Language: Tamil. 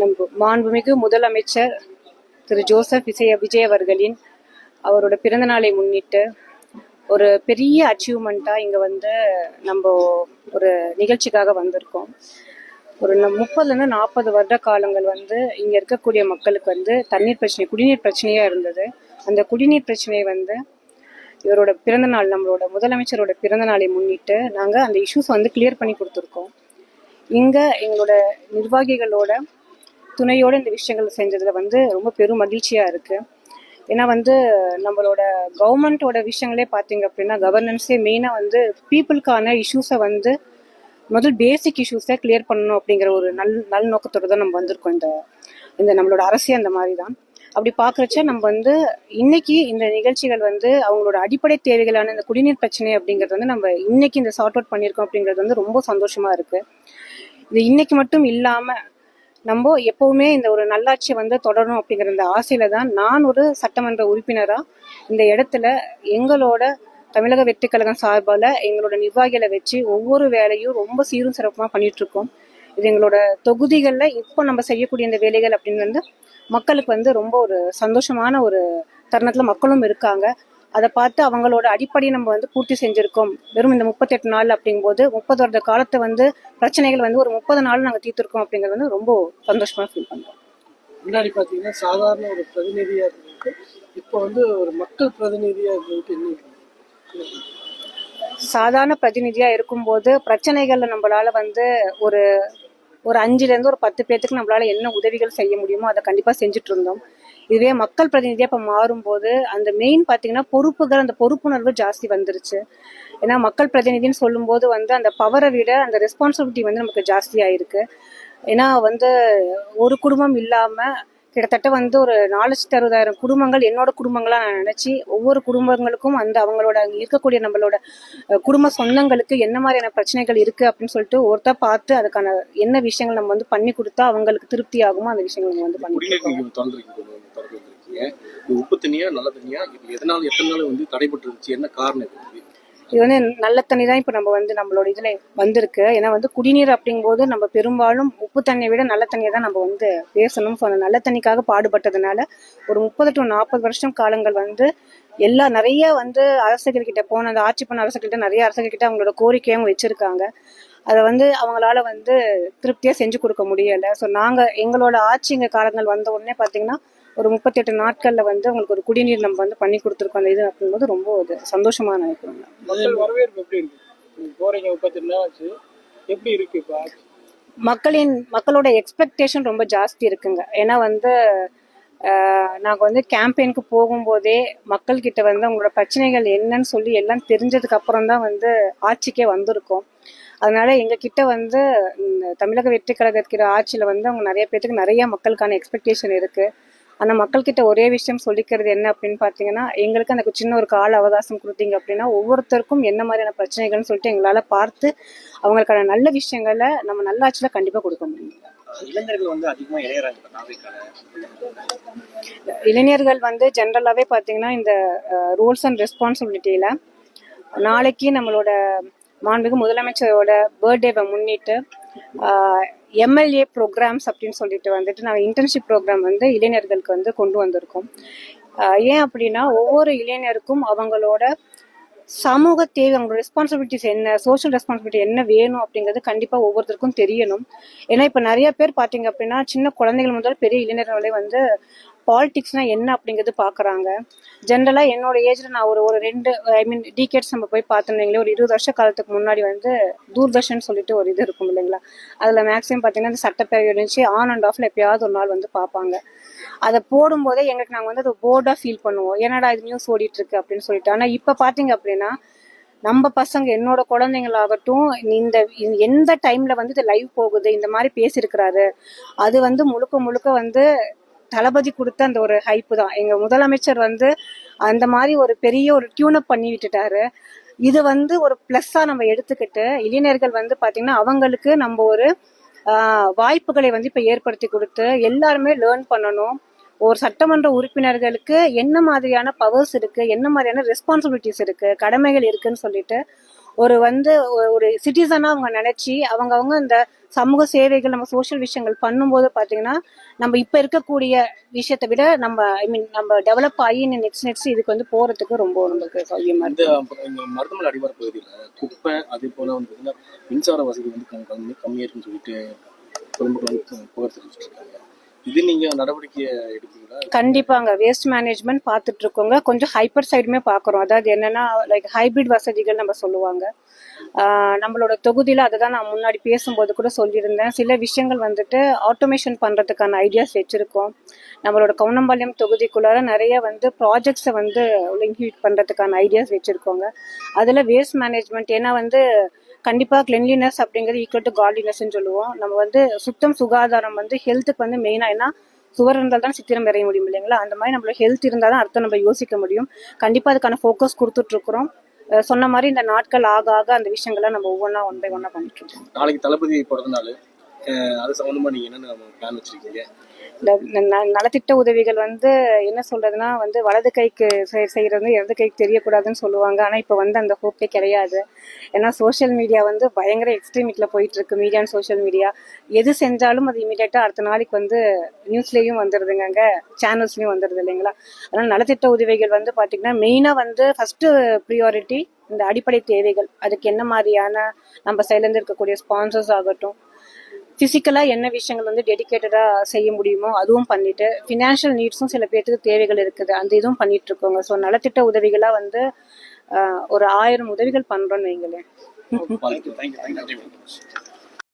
நம்ம மாண்புமிகு முதலமைச்சர் திரு ஜோசப் விஜய் அவர்களின் அவரோட பிறந்த நாளை முன்னிட்டு ஒரு பெரிய அச்சீவ்மெண்ட்டா இங்க வந்து நம்ம ஒரு நிகழ்ச்சிக்காக வந்திருக்கோம். ஒரு 30-40 வருட காலங்கள் வந்து இங்க இருக்கக்கூடிய மக்களுக்கு வந்து தண்ணீர் பிரச்சனை, குடிநீர் பிரச்சனையா இருந்தது. அந்த குடிநீர் பிரச்சனை வந்து இவரோட பிறந்த நாள், நம்மளோட முதலமைச்சரோட பிறந்த நாளை முன்னிட்டு நாங்க அந்த இஷ்யூஸ் வந்து கிளியர் பண்ணி கொடுத்துருக்கோம். இங்க எங்களோட நிர்வாகிகளோட துணையோட இந்த விஷயங்கள் செஞ்சதுல வந்து ரொம்ப பெரும் மகிழ்ச்சியா இருக்கு. ஏன்னா வந்து நம்மளோட கவர்மெண்டோட விஷயங்களே பார்த்தீங்க அப்படின்னா, கவர்னன்ஸே மெயினாக வந்து பீப்புளுக்கான இஷ்யூஸை வந்து முதல் பேசிக் இஷ்யூஸை கிளியர் பண்ணணும் அப்படிங்கிற ஒரு நல்ல நோக்கத்தோடு தான் நம்ம வந்திருக்கோம். இந்த நம்மளோட அரசே அந்த மாதிரி தான். அப்படி பார்க்குறச்ச நம்ம வந்து இன்னைக்கு இந்த நிகழ்ச்சிகள் வந்து அவங்களோட அடிப்படை தேவைகளான இந்த குடிநீர் பிரச்சனை அப்படிங்கிறது வந்து நம்ம இன்னைக்கு இந்த சார்ட் அவுட் பண்ணியிருக்கோம் அப்படிங்கிறது வந்து ரொம்ப சந்தோஷமா இருக்கு. இது இன்னைக்கு மட்டும் இல்லாமல் நம்ம எப்பவுமே இந்த ஒரு நல்லாட்சி வந்து தொடரணும் அப்படிங்கிற இந்த ஆசையில தான் நான் ஒரு சட்டமன்ற உறுப்பினரா இந்த இடத்துல எங்களோட தமிழக வெற்றிக் கழகம் சார்பால எங்களோட நிர்வாகிகளை வச்சு ஒவ்வொரு வேலையும் ரொம்ப சீரும் சிறப்புமா பண்ணிட்டு இருக்கோம். இது எங்களோட தொகுதிகள்ல இப்போ நம்ம செய்யக்கூடிய இந்த வேலைகள் அப்படின்னு வந்து மக்களுக்கு வந்து ரொம்ப ஒரு சந்தோஷமான ஒரு தருணத்துல மக்களும் இருக்காங்க. அதை பார்த்து அவங்களோட அடிப்படையை நம்ம வந்து பூர்த்தி செஞ்சிருக்கோம். வெறும் இந்த 38 நாள் அப்படிங்கும்போது 30 வருட காலத்தை வந்து பிரச்சனைகள் வந்து ஒரு 30 நாள் நாங்கள் தீர்த்திருக்கோம் அப்படிங்கிறது வந்து ரொம்ப சந்தோஷமா ஃபீல் பண்றோம். முன்னாடி பாத்தீங்கன்னா சாதாரண ஒரு பிரதிநிதியா இருந்துட்டு இப்போ வந்து ஒரு மக்கள் பிரதிநிதியா இருந்துட்டு சாதாரண பிரதிநிதியா இருக்கும்போது பிரச்சனைகள்ல நம்மளால வந்து ஒரு 5ல இருந்து ஒரு 10 பேர்த்துக்கு நம்மளால என்ன உதவிகள் செய்ய முடியுமோ அதை கண்டிப்பா செஞ்சுட்டு இருந்தோம். இதுவே மக்கள் பிரதிநிதியா இப்ப மாறும்போது அந்த மெயின் பாத்தீங்கன்னா பொறுப்புகள், அந்த பொறுப்புணர்வு ஜாஸ்தி வந்துருச்சு. ஏன்னா மக்கள் பிரதிநிதின்னு சொல்லும் போது வந்து அந்த பவரை விட அந்த ரெஸ்பான்சிபிலிட்டி வந்து நமக்கு ஜாஸ்தி ஆயிருக்கு. ஏன்னா வந்து ஒரு குடும்பம் இல்லாம கிட்டத்தட்ட வந்து ஒரு 4,60,000 குடும்பங்கள் என்னோட குடும்பங்களா நான் நினைச்சு ஒவ்வொரு குடும்பங்களுக்கும் அந்த அவங்களோட அங்க இருக்கக்கூடிய நம்மளோட குடும்ப சொந்தங்களுக்கு என்ன மாதிரியான பிரச்சனைகள் இருக்கு அப்படின்னு சொல்லிட்டு ஒருத்தர் பார்த்து அதுக்கான என்ன விஷயங்கள் நம்ம வந்து பண்ணி கொடுத்தா அவங்களுக்கு திருப்தி ஆகுமோ அந்த விஷயங்கள் நம்ம வந்து பண்ணி உப்பு தண்ணியா நல்ல தண்ணியா எதனால எத்தனை நாள் வந்து தடைபட்டு இருந்துச்சு, என்ன காரணம்? இது வந்து நல்ல தண்ணி தான் இப்போ நம்ம வந்து நம்மளோட இதுல வந்திருக்கு. ஏன்னா வந்து குடிநீர் அப்படிங்கும்போது நம்ம பெரும்பாலும் உப்பு தண்ணியை விட நல்ல தண்ணியை தான் நம்ம வந்து பேசணும். ஸோ அந்த நல்ல தண்ணிக்காக பாடுபட்டதுனால ஒரு 30 to 40 வருஷம் காலங்கள் வந்து நிறைய வந்து அரசுகள் கிட்ட போன அந்த ஆட்சி பண்ண அரசுகிட்ட நிறைய அரசுகள் கிட்ட அவங்களோட கோரிக்கையை அவங்க வச்சிருக்காங்க. அதை வந்து அவங்களால வந்து திருப்தியா செஞ்சு கொடுக்க முடியல. ஸோ நாங்க எங்களோட ஆட்சிங்க காலங்கள் வந்த உடனே பாத்தீங்கன்னா ஒரு 38 நாட்கள்ல வந்து உங்களுக்கு ஒரு குடிநீர் நம்ம வந்து பண்ணி கொடுத்துருக்கோம். அந்த இது அப்படிங்கும்போது ரொம்ப ஒரு சந்தோஷமா நினைக்கிறோம். வரவேற்பு எப்படி இருக்கு? போறீங்க 38 நாள் ஆச்சு, எப்படி இருக்கு இப்போ? மக்களோட எக்ஸ்பெக்டேஷன் ரொம்ப ஜாஸ்தி இருக்குங்க. ஏன்னா வந்து நாங்கள் வந்து கேம்பெயினுக்கு போகும்போதே மக்கள்கிட்ட வந்து அவங்களோட பிரச்சனைகள் என்னன்னு சொல்லி எல்லாம் தெரிஞ்சதுக்கு அப்புறம் தான் வந்து ஆட்சிக்கே வந்திருக்கோம். அதனால எங்ககிட்ட வந்து தமிழக வெற்றி கழகத்துக்கிற ஆட்சியில வந்து அவங்க நிறைய பேருக்கு நிறைய மக்களுக்கான எக்ஸ்பெக்டேஷன் இருக்கு. அந்த மக்கள்கிட்ட ஒரே விஷயம் சொல்லிக்கிறது என்ன அப்படின்னு பார்த்தீங்கன்னா, எங்களுக்கு அந்த சின்ன ஒரு கால அவகாசம் கொடுத்தீங்க அப்படின்னா ஒவ்வொருத்தருக்கும் என்ன மாதிரியான பிரச்சனைகள்னு சொல்லிட்டு எங்களால் பார்த்து அவங்களுக்கான நல்ல விஷயங்களை நம்ம நல்லாட்சியில் கண்டிப்பாக கொடுக்க முடியும். இளைஞர்கள் வந்து அதிகமாக இளைஞர்கள் வந்து ஜென்ரலாகவே பார்த்தீங்கன்னா இந்த ரூல்ஸ் அண்ட் ரெஸ்பான்சிபிலிட்டியில் நாளைக்கு நம்மளோட மாண்புமிகு முதலமைச்சரோட பர்த்டேவை முன்னிட்டு எம்எல்ஏ ப்ரோக்ராம்ஸ் அப்படின்னு சொல்லிட்டு வந்துட்டு நாங்கள் இன்டர்ன்ஷிப் ப்ரோக்ராம் வந்து இளைஞர்களுக்கு வந்து கொண்டு வந்திருக்கோம். ஏன் அப்படின்னா ஒவ்வொரு இளைஞருக்கும் அவங்களோட சமூக தேவை, அவங்களோட ரெஸ்பான்சிபிலிட்டிஸ் என்ன, சோஷியல் ரெஸ்பான்சிபிலிட்டி என்ன வேணும் அப்படிங்கிறது கண்டிப்பாக ஒவ்வொருத்தருக்கும் தெரியணும். ஏன்னா இப்போ நிறைய பேர் பார்த்தீங்க அப்படின்னா சின்ன குழந்தைகள் முதல் பெரிய இளைஞர்களே வந்து பாலிடிக்ஸ்னா என்ன அப்படிங்கிறது பார்க்குறாங்க. ஜென்ரலாக என்னோட ஏஜில் நான் ஒரு 2 டிகேட்ஸ் நம்ம போய் பார்த்தோம்னீங்களே, ஒரு 20 வருஷ காலத்துக்கு முன்னாடி வந்து தூர்தர்ஷன் சொல்லிட்டு ஒரு இது இருக்கும் இல்லைங்களா, அதில் மேக்ஸிமம் பார்த்தீங்கன்னா இந்த சட்டப்பேரவை இருந்துச்சு, ஆன் அண்ட் ஆஃப்ல எப்பயாவது ஒரு நாள் வந்து பார்ப்பாங்க. அதை போடும்போதே எங்களுக்கு நாங்கள் வந்து அதை போர்டாக ஃபீல் பண்ணுவோம், என்னடா இது நியூஸ் ஓடிட்டு இருக்கு அப்படின்னு சொல்லிட்டு. ஆனால் இப்போ பார்த்தீங்க அப்படின்னா நம்ம பசங்க, என்னோட குழந்தைங்களாகட்டும், இந்த எந்த டைம்ல வந்து இது லைவ் போகுது, இந்த மாதிரி பேசியிருக்கிறாரு, அது வந்து முழுக்க முழுக்க வந்து தளபதி கொடுத்த அந்த ஒரு ஹைப்பு தான். எங்க முதலமைச்சர் வந்து அந்த மாதிரி ஒரு பெரிய ஒரு டியூனப் பண்ணி விட்டுட்டாரு. இது வந்து ஒரு பிளஸ்ஸா நம்ம எடுத்துக்கிட்டு இளைஞர்கள் வந்து பாத்தீங்கன்னா அவங்களுக்கு நம்ம ஒரு வாய்ப்புகளை வந்து இப்ப ஏற்படுத்தி கொடுத்து எல்லாருமே லேர்ன் பண்ணணும். ஒரு சட்டமன்ற உறுப்பினர்களுக்கு என்ன மாதிரியான பவர்ஸ் இருக்கு, என்ன மாதிரியான ரெஸ்பான்சிபிலிட்டிஸ் இருக்கு, கடமைகள் இருக்குன்னு சொல்லிட்டு ஒரு சிட்டிசனா அவங்க நினைச்சு அவங்க இந்த சமூக சேவைகள் நம்ம சோஷியல் விஷயங்கள் பண்ணும்போது பாத்தீங்கன்னா நம்ம இப்ப இருக்கக்கூடிய விஷயத்தை விட நம்ம ஐ மீன் நம்ம டெவலப் ஆகி நெக்ஸ்ட் இதுக்கு வந்து போறதுக்கு ரொம்ப நமக்கு சௌகரியமா இந்த இருக்கு. இந்த மருத்துவமனை அடிவார பகுதியில் குப்பை அதே போல வந்து பார்த்தீங்கன்னா மின்சார வசதி வந்து கம்மியாக இருக்குன்னு சொல்லிட்டு பொதுமக்கள் வந்து புகார் தெரிவிச்சுட்டு இருக்காங்க. இது நீங்க நடவடிக்கை எடுப்பீங்களா? கண்டிப்பாங்க, வேஸ்ட் மேனேஜ்மெண்ட் பார்த்துட்டு இருக்கோங்க. கொஞ்சம் ஹைப்பர் சைடுமே பார்க்குறோம். அதாவது என்னன்னா லைக் ஹைபிரிட் வசதிகள் நம்ம சொல்லுவாங்க. நம்மளோட தொகுதியில் அதை தான் நான் முன்னாடி பேசும்போது கூட சொல்லியிருந்தேன். சில விஷயங்கள் வந்துட்டு ஆட்டோமேஷன் பண்ணுறதுக்கான ஐடியாஸ் வச்சுருக்கோம். நம்மளோட கவுனம்பாளையம் தொகுதிக்குள்ளார நிறைய வந்து ப்ராஜெக்ட்ஸை வந்து இன்க்ளூட் பண்ணுறதுக்கான ஐடியாஸ் வச்சுருக்கோங்க. அதில் வேஸ்ட் மேனேஜ்மெண்ட், ஏன்னா வந்து கண்டிப்பாக கிளென்லினஸ் அப்படிங்கிறது ஈக்குவல் டு காட்லினஸ்ன்னு சொல்லுவோம். நம்ம வந்து சுத்தம் சுகாதாரம் வந்து ஹெல்த்துக்கு வந்து மெயினாக, ஏன்னா சுவர் இருந்தால் தான் சித்திரம் வரைய முடியும் இல்லைங்களா? அந்த மாதிரி நம்மளோட ஹெல்த் இருந்தால் தான் அடுத்து நம்ம யோசிக்க முடியும். கண்டிப்பாக அதுக்கான ஃபோக்கஸ் கொடுத்துட்ருக்குறோம். சொன்ன மாதிரி இந்த நாட்கள் ஆக ஆக அந்த விஷயங்களை நம்ம ஒவ்வொன்றா ஒன் பை ஒன்றா பண்ணிட்டு இருக்கோம். நாளைக்கு தளபதி பிறந்தநாள், அது சம்மந்தமாக நீங்கள் என்னென்ன பிளான் வச்சுருக்கீங்க? நலத்திட்ட உதவிகள் வந்து என்ன சொல்றதுன்னா வந்து வலது கைக்கு செய்யறது இடது கைக்கு தெரியக்கூடாதுன்னு சொல்லுவாங்க. ஆனா இப்ப வந்து அந்த ஹோப்பே கிடையாது. ஏன்னா சோசியல் மீடியா வந்து பயங்கர எக்ஸ்ட்ரீமிக்ல போயிட்டு இருக்கு. மீடியா அண்ட் சோசியல் மீடியா எது செஞ்சாலும் அது இமீடியட்டா அடுத்த நாளைக்கு வந்து நியூஸ்லயும் வந்துடுதுங்க, சேனல்ஸ்லயும் வந்துடுது இல்லைங்களா? அதனால நலத்திட்ட உதவிகள் வந்து பாத்தீங்கன்னா மெயினா வந்து ஃபர்ஸ்ட் ப்ரியாரிட்டி இந்த அடிப்படை தேவைகள். அதுக்கு என்ன மாதிரியான நம்ம சைட்லேருந்து இருக்கக்கூடிய ஸ்பான்சர்ஸ் ஆகட்டும், ஃபிசிக்கலாக என்ன விஷயங்கள் வந்து டெடிக்கேட்டடாக செய்ய முடியுமோ அதுவும் பண்ணிட்டு, ஃபினான்ஷியல் நீட்ஸும் சில பேர்த்துக்கு தேவைகள் இருக்குது, அந்த இதுவும் பண்ணிட்டு இருக்கோங்க. ஸோ நலத்திட்ட உதவிகளாக வந்து ஒரு 1000 உதவிகள் பண்ணுறோன்னு வைங்களேன். தேங்க்யூ.